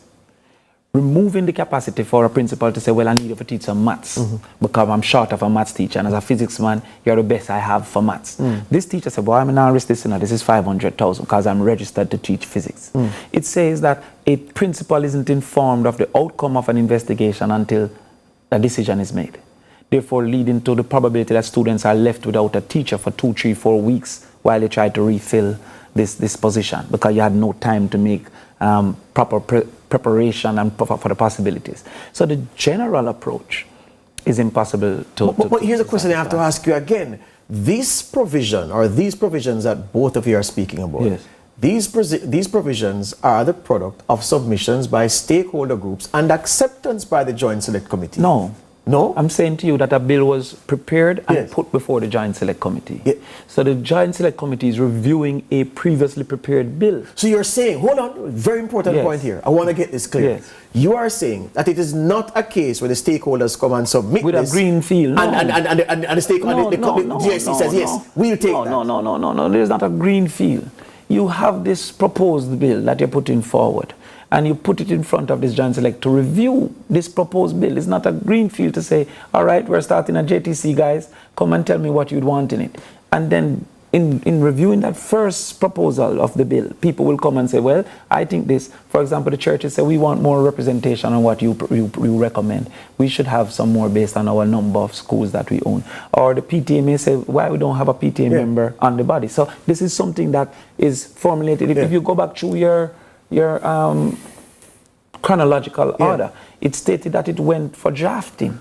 Removing the capacity for a principal to say, well, I need you to teach some maths because I'm short of a maths teacher, and as a physics man, you're the best I have for maths. This teacher said, well, I'm not risk this, this is 500,000 because I'm registered to teach physics. It says that a principal isn't informed of the outcome of an investigation until a decision is made, therefore leading to the probability that students are left without a teacher for 2, 3, 4 weeks while they try to refill this position because you had no time to make proper preparation and for the possibilities. So the general approach is impossible to... But here's a question I have to ask you again. This provision, or these provisions that both of you are speaking about, these provisions are the product of submissions by stakeholder groups and acceptance by the Joint Select Committee. No. No? I'm saying to you that a bill was prepared and put before the Joint Select Committee. So the Joint Select Committee is reviewing a previously prepared bill. So you're saying, hold on, very important point here. I want to get this clear. You are saying that it is not a case where the stakeholders come and submit with this a green field. No. And the stakeholder, the GSC says, yes, we'll take that. No, there's not a green field. You have this proposed bill that you're putting forward, and you put it in front of this Joint Select to review this proposed bill. It's not a green field to say, all right, we're starting a JTC, guys, come and tell me what you'd want in it. And then in reviewing that first proposal of the bill, people will come and say, well, I think this, for example, the churches say, we want more representation on what you recommend. We should have some more based on our number of schools that we own. Or the PTA may say, why we don't have a PTA member on the body. So this is something that is formulated. If you go back through your chronological order, it stated that it went for drafting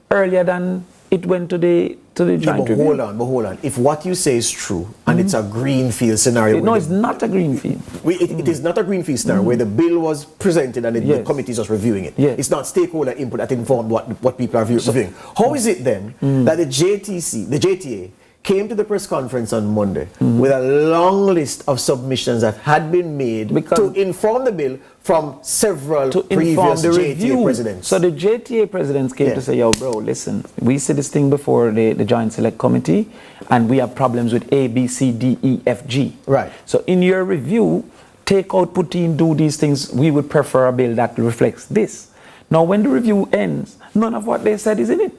earlier than it went to the joint review. But hold on. If what you say is true, and it's a greenfield scenario... No, it's not a greenfield. It is not a greenfield scenario where the bill was presented and the committee is just reviewing it. It's not stakeholder input that informed what people are reviewing. How is it then that the JTA, came to the press conference on Monday with a long list of submissions that had been made to inform the bill from several previous JTA presidents? So the JTA presidents came to say, yo, bro, listen, we see this thing before the Joint Select Committee, and we have problems with A, B, C, D, E, F, G. Right. So in your review, take out, put in, do these things. We would prefer a bill that reflects this. Now, when the review ends, none of what they said is in it.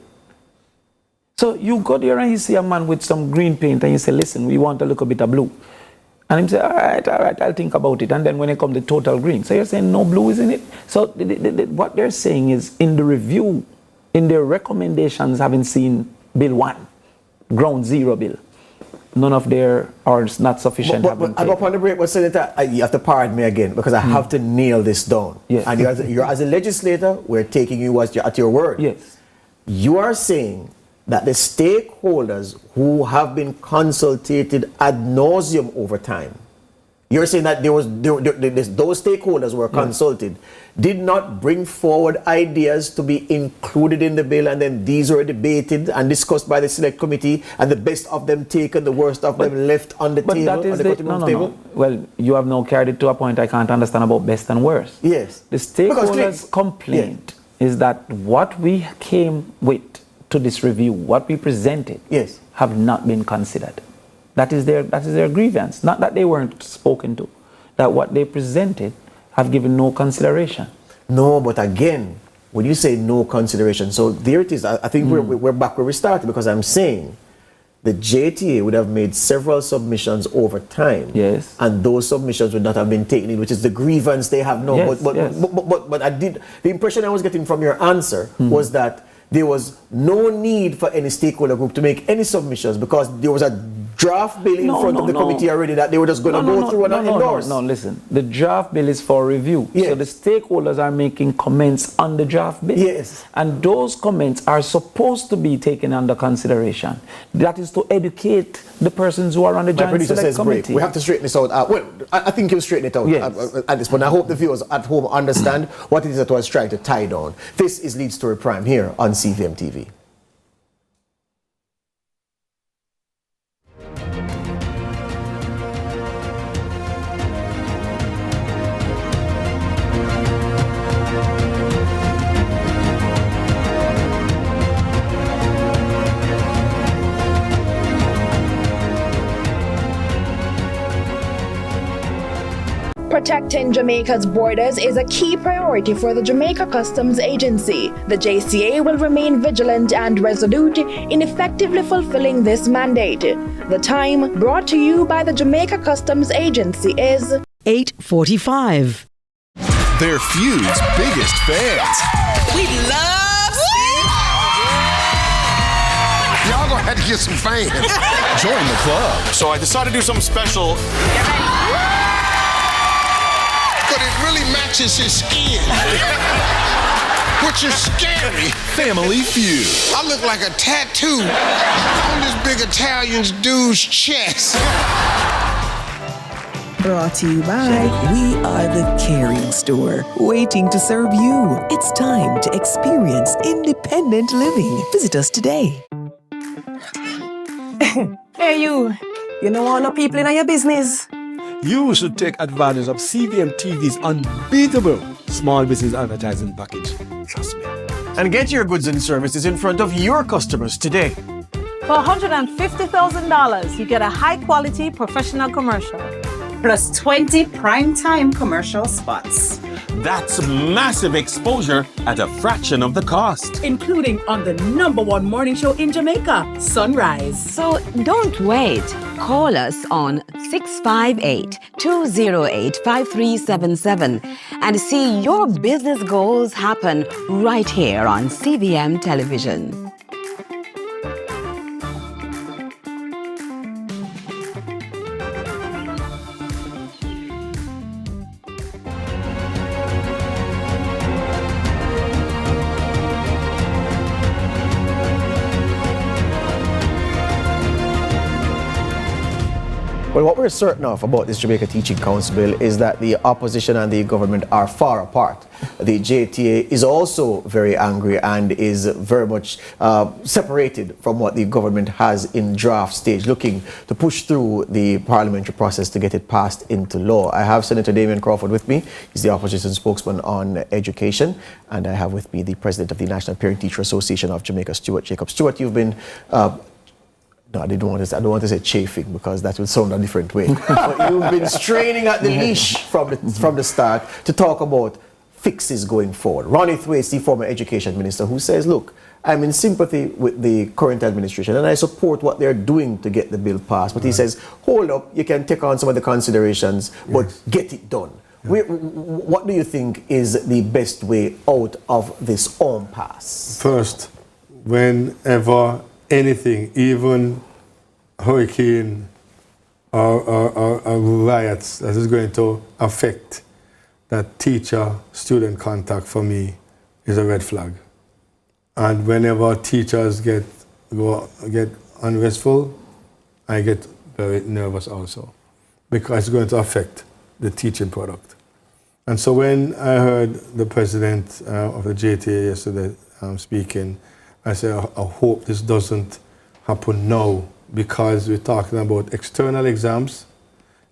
So you go there and you see a man with some green paint and you say, listen, we want a little bit of blue. And he say, all right, I'll think about it. And then when it comes to total green, so you're saying no blue is in it? So what they're saying is in the review, in their recommendations, having seen Bill 1, Ground Zero Bill, none of their are not sufficient. But I'm up on the break, but Senator, you have to pardon me again because I have to nail this down. And you're as a legislator, we're taking you at your word. Yes. You are saying that the stakeholders who have been consulted ad nauseum over time, you're saying that those stakeholders were consulted, did not bring forward ideas to be included in the bill, and then these were debated and discussed by the Select Committee, and the best of them taken, the worst of them left on the table? That is no. Well, you have now carried it to a point I can't understand about best and worst. Yes. The stakeholders' complaint is that what we came with to this review, what we presented, have not been considered. That is their grievance. Not that they weren't spoken to. that what they presented have given no consideration. No, but again, when you say no consideration, so there it is. I think we're back where we started, because I'm saying the JTA would have made several submissions over time. Yes. And those submissions would not have been taken in, which is the grievance they have now. Yes, but I did, the impression I was getting from your answer was that there was no need for any stakeholder group to make any submissions, because there was a draft bill in front of the committee already that they were just going to go through and endorse. No, listen. The draft bill is for review. So the stakeholders are making comments on the draft bill. Yes. And those comments are supposed to be taken under consideration. That is to educate the persons who are on the joint select committee. We have to straighten this out. Well, I think you'll straighten it out at this point. I hope the viewers at home understand what it is that I was trying to tie down. This is Lead Story Prime here on CVM TV. Protecting Jamaica's borders is a key priority for the Jamaica Customs Agency. The JCA will remain vigilant and resolute in effectively fulfilling this mandate. The time brought to you by the Jamaica Customs Agency is 8:45. They're Feud's biggest fans. We love Y'all gonna have to get some fans. Join the club. So I decided to do something special. But it really matches his skin. Which is scary. Family Feud. I look like a tattoo on this big Italian dude's chest. Brought to you by We Are the Caring Store, waiting to serve you. It's time to experience independent living. Visit us today. Hey you know all the people in your business? You should take advantage of CVM TV's unbeatable small business advertising package. Trust me. And get your goods and services in front of your customers today. For $150,000, you get a high-quality professional commercial. Plus 20 prime-time commercial spots. That's massive exposure at a fraction of the cost. Including on the #1 morning show in Jamaica, Sunrise. So don't wait. Call us on 658-208-5377 and see your business goals happen right here on CVM Television. Well, what we're certain of about this Jamaica Teaching Council bill is that the opposition and the government are far apart. The JTA is also very angry and is very much separated from what the government has in draft stage, looking to push through the parliamentary process to get it passed into law. I have Senator Damian Crawford with me. He's the opposition spokesman on education. And I have with me the president of the National Parent Teacher Association of Jamaica, Stuart Jacob. Stuart, you've been no, I don't want to say chafing, because that would sound a different way. But you've been straining at the leash from the start to talk about fixes going forward. Ronnie Thwaites, the former education minister, who says, look, I'm in sympathy with the current administration and I support what they're doing to get the bill passed. But he says, hold up, you can take on some of the considerations, but get it done. What do you think is the best way out of this impasse? First, whenever anything, even hurricane or riots that is going to affect that teacher-student contact, for me is a red flag. And whenever teachers get unrestful, I get very nervous also, because it's going to affect the teaching product. And so when I heard the president of the JTA yesterday speaking, I said, I hope this doesn't happen now, because we're talking about external exams,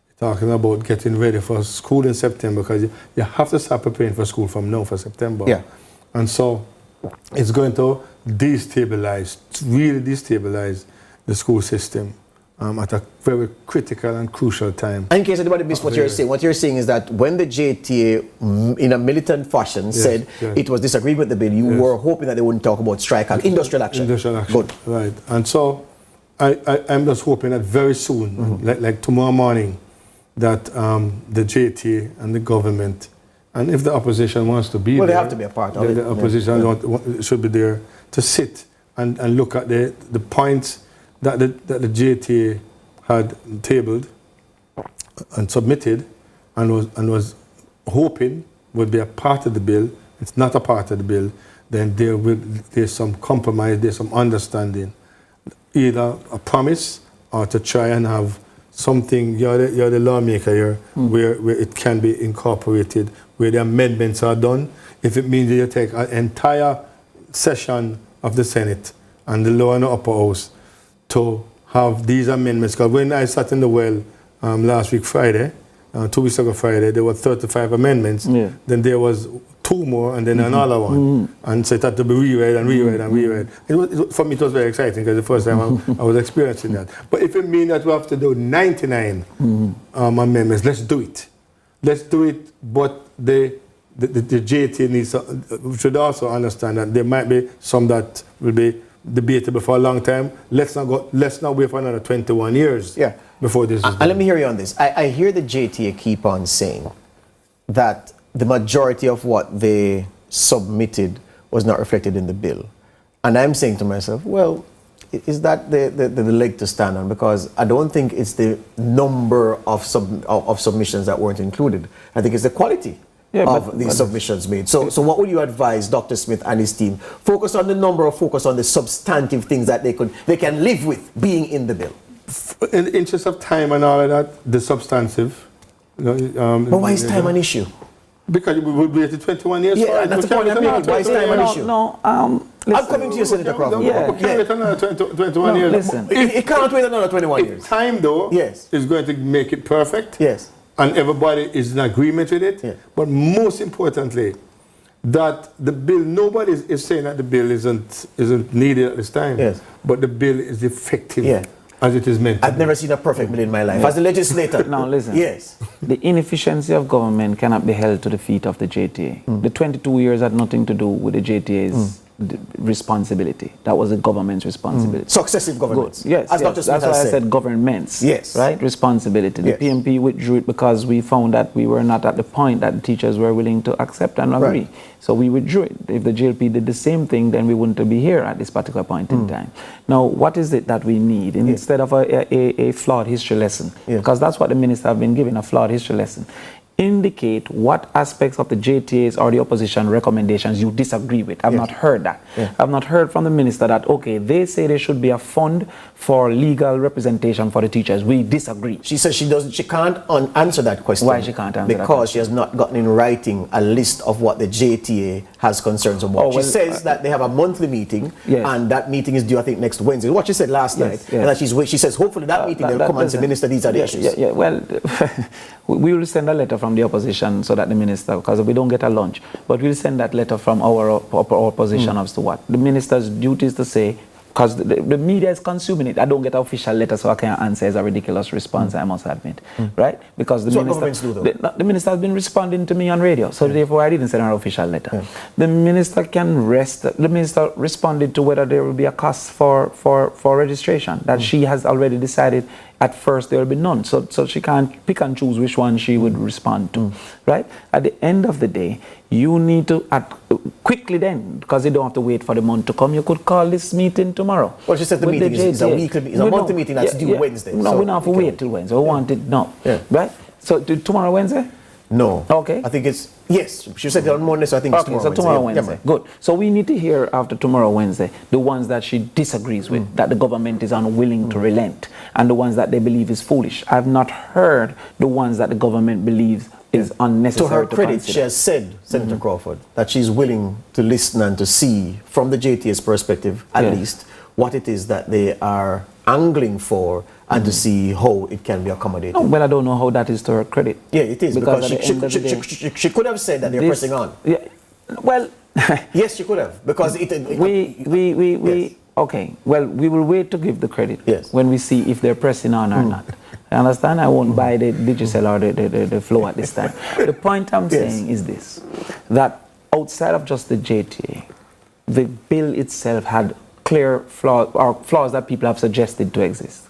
we're talking about getting ready for school in September, because you have to start preparing for school from now for September. Yeah. And so it's going to really destabilize the school system at a very critical and crucial time. In case anybody missed what you're saying is that when the JTA, in a militant fashion, said it was disagreeing with the bill, you were hoping that they wouldn't talk about strike action, industrial action. Industrial action. Good. Right. And so I'm just hoping that very soon, like tomorrow morning, that the JTA and the government, and if the opposition wants to be there, they have to be a part of it. The opposition should be there to sit and look at the points that the JTA had tabled and submitted and was hoping would be a part of the bill. It's not a part of the bill. Then there's some compromise, there's some understanding, either a promise or to try and have something. You're the lawmaker here, where it can be incorporated, where the amendments are done. If it means that you take an entire session of the Senate and the lower and the upper house to have these amendments. Because when I sat in the well last week Friday, 2 weeks ago Friday, there were 35 amendments. Then there was 2 more and then another one. And so it had to be reread and reread and reread. For me, it was very exciting because the first time I was experiencing that. But if it means that we have to do 99 amendments, let's do it. Let's do it, but the JT should also understand that there might be some that will be debatable for a long time. Let's not wait for another 21 years before this is done. And let me hear you on this. I hear the JTA keep on saying that the majority of what they submitted was not reflected in the bill. And I'm saying to myself, well, is that the leg to stand on? Because I don't think it's the number of submissions that weren't included. I think it's the quality of the submissions made. So what would you advise Dr. Smith and his team? Focus on the number or focus on the substantive things that they can live with being in the bill? In the interest of time and all of that, the substantive. But why is time an issue? Because we would wait 21 years for it. That's the point I'm making. Why is time an issue? I'm coming to you, Senator Crawford. We can't wait another 21 years. Listen, it cannot wait another 21 years. Time, though, is going to make it perfect. Yes. And everybody is in agreement with it. But most importantly, that the bill, nobody is saying that the bill isn't needed at this time. Yes. But the bill is effective as it is meant to I've never seen a perfect bill in my life. As a legislator. Now listen. Yes. The inefficiency of government cannot be held to the feet of the JTA. The 22 years had nothing to do with the JTA's responsibility. That was the government's responsibility. Successive governments. Yes, as Dr. Smith that's why I said governments. Yes. Right? Responsibility. The PMP withdrew it because we found that we were not at the point that the teachers were willing to accept and agree. Right. So we withdrew it. If the JLP did the same thing, then we wouldn't be here at this particular point in time. Now, what is it that we need? Instead of a flawed history lesson, because that's what the minister have been given, a flawed history lesson. Indicate what aspects of the JTA's or the opposition recommendations you disagree with. I've not heard that. I've not heard from the minister that, okay, they say there should be a fund for legal representation for the teachers. We disagree. She says she can't answer that question. Why she can't answer that because question? She has not gotten in writing a list of what the JTA has concerns about. She says that they have a monthly meeting and that meeting is due, I think, next Wednesday. What she said last night. And that she says hopefully that meeting they'll come and say, Minister, these are the issues. Well, we will send a letter from the opposition so that the minister, because we don't get a lunch, but we'll send that letter from our opposition as to what. The minister's duty is to say, because the media is consuming it. I don't get an official letter, so I can't answer. It's a ridiculous response, I must admit. Right? Because the minister has been responding to me on radio, so therefore I didn't send an official letter. The minister can rest. The minister responded to whether there will be a cost for registration, that she has already decided at first there will be none. So she can't pick and choose which one she would respond to. Right? At the end of the day, you need to act quickly then, because you don't have to wait for the month to come. You could call this meeting tomorrow. Well, she said the meeting is a weekly, it's a monthly meeting that's due Wednesday. No, we don't have to wait till Wednesday. We want it now. Right? So tomorrow Wednesday? No. Okay. I think it's, yes. She said it on Monday, so I think it's tomorrow Wednesday. Tomorrow Wednesday. Good. So we need to hear after tomorrow Wednesday the ones that she disagrees with, that the government is unwilling to relent, and the ones that they believe is foolish. I've not heard the ones that the government believes is unnecessary. To her credit, she has said, Senator Crawford, that she's willing to listen and to see, from the JTA's perspective at least, what it is that they are angling for and to see how it can be accommodated. No, well, I don't know how that is to her credit. Yeah, it is, because she could have said that they're pressing on. Yeah, well... yes, she could have, because Okay, well, we will wait to give the credit when we see if they're pressing on or not. You understand? I won't buy the Digicel or the flow at this time. The point I'm saying is this, that outside of just the JTA, the bill itself had clear flaws, or flaws that people have suggested to exist.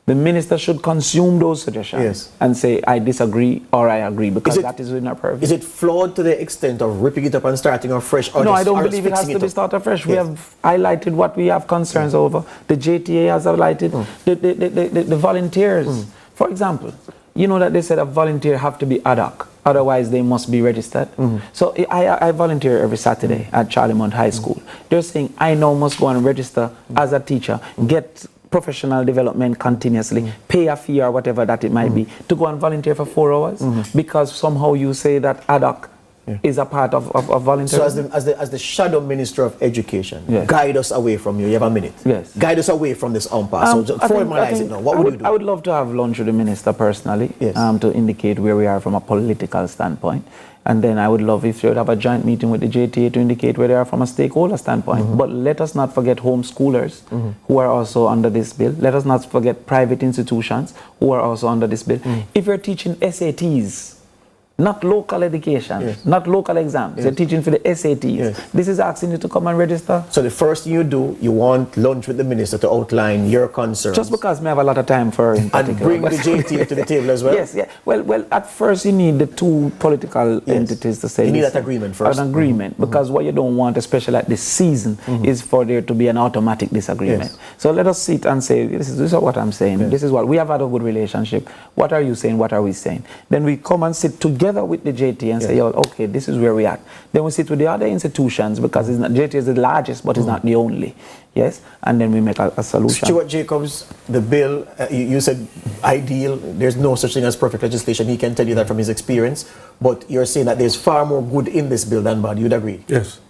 The minister should consume those suggestions and say, I disagree or I agree, because that is within our purview. Is it flawed to the extent of ripping it up and starting afresh? Or No, just, I don't believe it has to be started afresh. We have highlighted what we have concerns over. The JTA has highlighted the volunteers. For example, you know that they said a volunteer have to be ad hoc, otherwise they must be registered. So I volunteer every Saturday at Charlemont High School. They're saying I now must go and register as a teacher, get professional development continuously, pay a fee or whatever that it might be, to go and volunteer for 4 hours, because somehow you say that ad hoc is a part of volunteering. So as the shadow minister of education, guide us away from you. You have a minute. Guide us away from this impasse. So just formalize it now. What would you do? I would love to have lunch with the minister personally, to indicate where we are from a political standpoint. And then I would love if you would have a joint meeting with the JTA to indicate where they are from a stakeholder standpoint. But let us not forget homeschoolers who are also under this bill. Let us not forget private institutions who are also under this bill. If you're teaching SATs, not local education, not local exams, you're teaching for the SATs, this is asking you to come and register. So the first thing you do, you want lunch with the minister to outline your concerns. Just because I have a lot of time for in and bring the JTA to the table as well? Yes. Well, at first you need the two political entities to say you need that agreement first. An agreement, because what you don't want, especially at this season, is for there to be an automatic disagreement. So let us sit and say, this is what I'm saying. This is what we have had a good relationship. What are you saying? What are we saying? Then we come and sit together with the JT and say, okay, this is where we are. Then we sit with the other institutions, because it's not, JT is the largest, but it's not the only. Yes, and then we make a solution. Stuart Jacobs, the bill, you said ideal. There's no such thing as perfect legislation. He can tell you that from his experience. But you're saying that there's far more good in this bill than bad. You'd agree? Yes.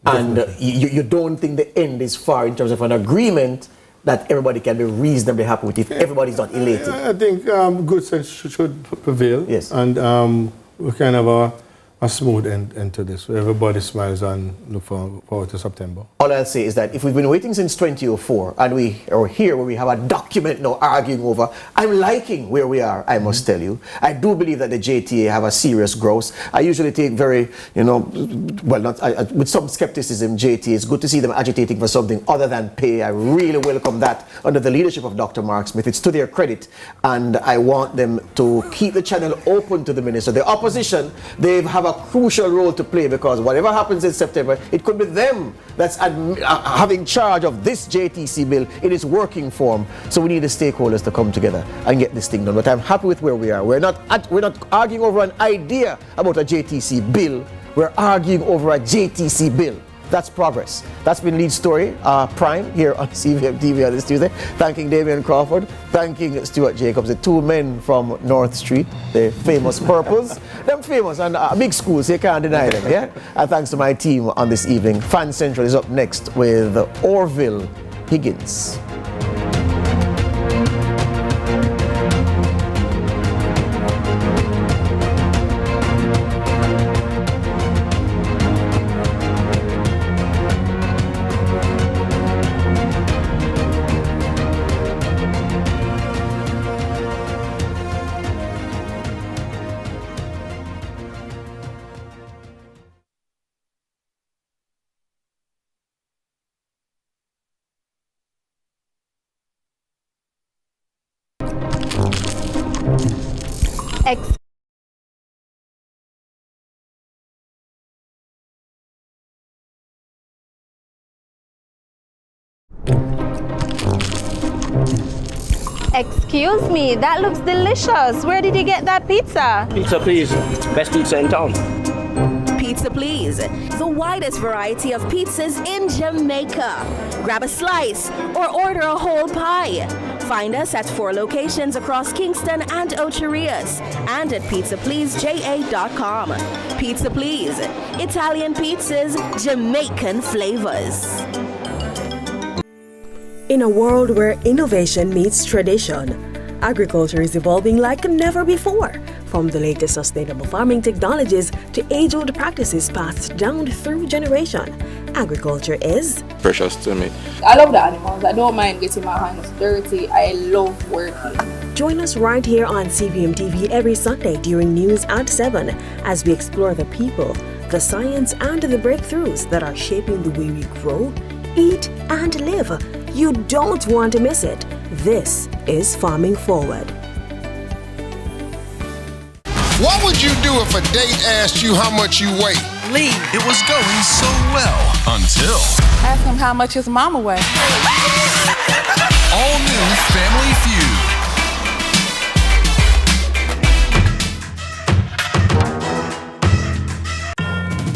And you don't think the end is far in terms of an agreement that everybody can be reasonably happy with if everybody's not elated? I think good sense should prevail. Yes. And we can have a smooth end to this, where everybody smiles and look forward to September. All I'll say is that if we've been waiting since 2004 and we are here where we have a document now arguing over, I'm liking where we are, I must tell you. I do believe that the JTA have a serious growth. I usually take very, with some skepticism, JTA. It's good to see them agitating for something other than pay. I really welcome that under the leadership of Dr. Mark Smith. It's to their credit, and I want them to keep the channel open to the minister. The opposition, they have a crucial role to play, because whatever happens in September, it could be them that's having charge of this JTC bill in its working form. So we need the stakeholders to come together and get this thing done. But I'm happy with where we are. We're not arguing over an idea about a JTC bill. We're arguing over a JTC bill. That's progress. That's been Lead Story Prime here on CVM TV on this Tuesday. Thanking Damian Crawford, thanking Stuart Jacobs, the two men from North Street, the famous Purples. Them famous and big schools, you can't deny them, yeah? And thanks to my team on this evening. Fan Central is up next with Orville Higgins. Excuse me, that looks delicious. Where did you get that pizza? Pizza, please. Best pizza in town. Pizza Please, the widest variety of pizzas in Jamaica. Grab a slice or order a whole pie. Find us at 4 locations across Kingston and Ocho Rios, and at pizzapleaseja.com. Pizza Please, Italian pizzas, Jamaican flavors. In a world where innovation meets tradition, Agriculture is evolving like never before. From the latest sustainable farming technologies to age-old practices passed down through generation, agriculture is precious to me. I love the animals. I don't mind getting my hands dirty. I love working. Join us right here on CVM TV every Sunday during news at 7 as we explore the people, the science, and the breakthroughs that are shaping the way we grow, eat, and live. You don't want to miss it. This is Farming Forward. What would you do if a date asked you how much you weigh? Leave. It was going so well until. Ask him how much his mama weighs. All new Family Feud.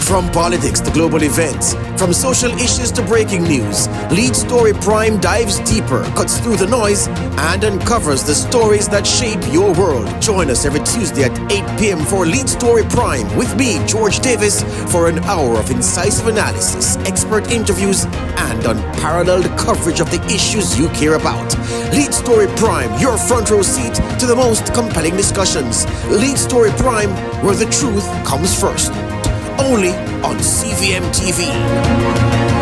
From politics to global events, from social issues to breaking news, Lead Story Prime dives deeper, cuts through the noise, and uncovers the stories that shape your world. Join us every Tuesday at 8 p.m. for Lead Story Prime with me, George Davis, for an hour of incisive analysis, expert interviews, and unparalleled coverage of the issues you care about. Lead Story Prime, your front row seat to the most compelling discussions. Lead Story Prime, where the truth comes first. Only on CVM TV.